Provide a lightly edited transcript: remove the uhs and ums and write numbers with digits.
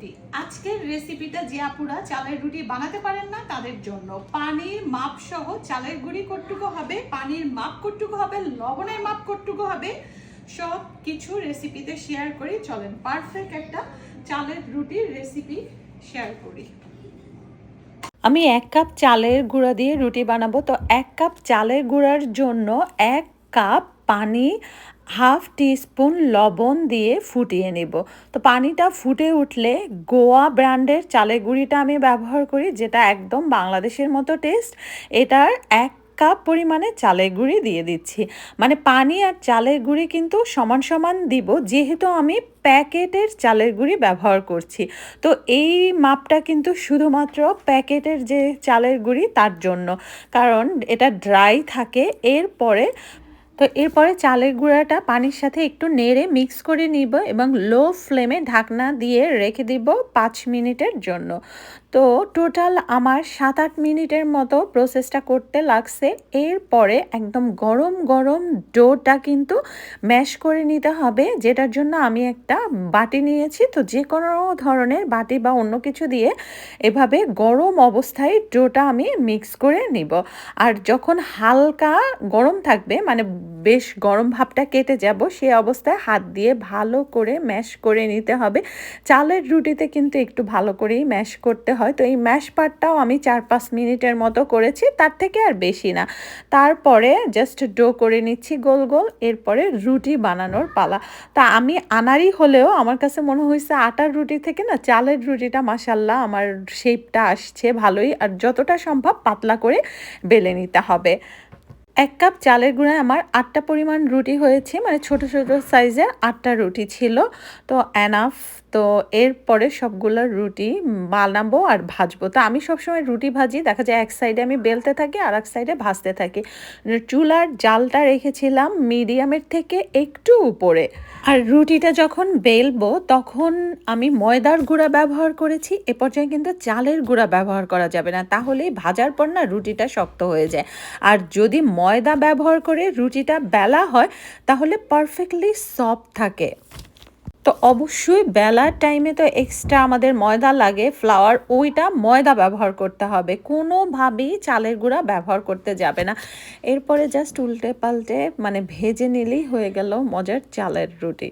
রুটি। আজকের রেসিপিটা যে আপুরা চালের রুটি বানাতে পারেন না তাদের জন্য। পানির মাপ সহ চালের গুঁড়ি কতটুকু হবে, পানির মাপ কতটুকু হবে, লবণের মাপ কতটুকু হবে, সব কিছু রেসিপিতে শেয়ার করি। চলেন পারফেক্ট একটা চালের রুটির রেসিপি শেয়ার করি। আমি 1 কাপ চালের গুঁড়া দিয়ে রুটি বানাবো। তো 1 কাপ চালের গুঁড়ার জন্য 1 কাপ পানি, হাফ টিস্পুন লবণ দিয়ে ফুটিয়ে নেব। তো পানিটা ফুটে উঠলে গোয়া ব্র্যান্ডের চালের গুঁড়িটা আমি ব্যবহার করি, যেটা একদম বাংলাদেশের মতো টেস্ট। এটার 1 কাপ পরিমাণে চালের গুঁড়ি দিয়ে দিচ্ছি। মানে পানি আর চালের গুঁড়ি কিন্তু সমান সমান দিব, যেহেতু আমি প্যাকেটের চালের গুঁড়ি ব্যবহার করছি। তো এই মাপটা কিন্তু শুধুমাত্র প্যাকেটের যে চালের গুঁড়ি তার জন্য, কারণ এটা ড্রাই থাকে। এরপরে চালের গুঁড়াটা পানির সাথে একটু নেড়ে মিক্স করে নিব এবং লো ফ্লেমে ঢাকনা দিয়ে রেখে দিব 5 মিনিটের জন্য। তো টোটাল আমার 7-8 মিনিটের মতো প্রসেসটা করতে লাগছে। এরপরে একদম গরম গরম ডোটা কিন্তু ম্যাশ করে নিতে হবে, যেটার জন্য আমি একটা বাটি নিয়েছি। তো যে কোনো ধরনের বাটি বা অন্য কিছু দিয়ে এভাবে গরম অবস্থায় ডোটা আমি মিক্স করে নিব। আর যখন হালকা গরম থাকবে, মানে বেশ গরম ভাবটা কেটে যাব, সেই অবস্থায় হাত দিয়ে ভালো করে ম্যাশ করে নিতে হবে। চালের রুটিতে কিন্তু একটু ভালো করেই ম্যাশ করতে হয়। তো এই ম্যাশ পার্টটাও আমি 4-5 মিনিটের মতো করেছি, তার থেকে আর বেশি না। তারপরে জাস্ট ডো করে নিচ্ছি গোল গোল। এরপরে রুটি বানানোর পালা। তা আমি আনাড়ি হলেও আমার কাছে মনে হয়েছে আটার রুটি থেকে না চালের রুটিটা মাশাল্লাহ আমার শেপটা আসছে ভালোই। আর যতটা সম্ভব পাতলা করে বেলে নিতে হবে। 1 কাপ চালের গুঁড়ায় আমার 8টা পরিমাণ রুটি হয়েছে, মানে ছোট ছোট সাইজের 8টা রুটি ছিল। তো এনাফ। তো এরপরে সবগুলো রুটি বানাবো আর ভাজবো। তো আমি সবসময় রুটি ভাজি, দেখা যায় এক সাইডে আমি বেলতে থাকি আর এক সাইডে ভাজতে থাকি। চুলার জালটা রেখেছিলাম মিডিয়ামের থেকে একটু উপরে। আর রুটিটা যখন বেলবো তখন আমি ময়দার গুঁড়া ব্যবহার করেছি। এ পর্যায়ে কিন্তু চালের গুঁড়া ব্যবহার করা যাবে না, তাহলেই ভাজার পর না রুটিটা শক্ত হয়ে যায়। আর যদি ময়দা ব্যবহার করে রুটিটা বেলা হয় তাহলে পারফেক্টলি সফট থাকে। তো অবশ্যই বেলার টাইমে তো এক্সট্রা আমাদের ময়দা লাগে, ফ্লাওয়ার, ওইটা ময়দা ব্যবহার করতে হবে, কোনোভাবেই চালের গুঁড়া ব্যবহার করতে যাবে না। এরপরে জাস্ট উল্টে পাল্টে মানে ভেজে নিলেই হয়ে গেল মজার চালের রুটি।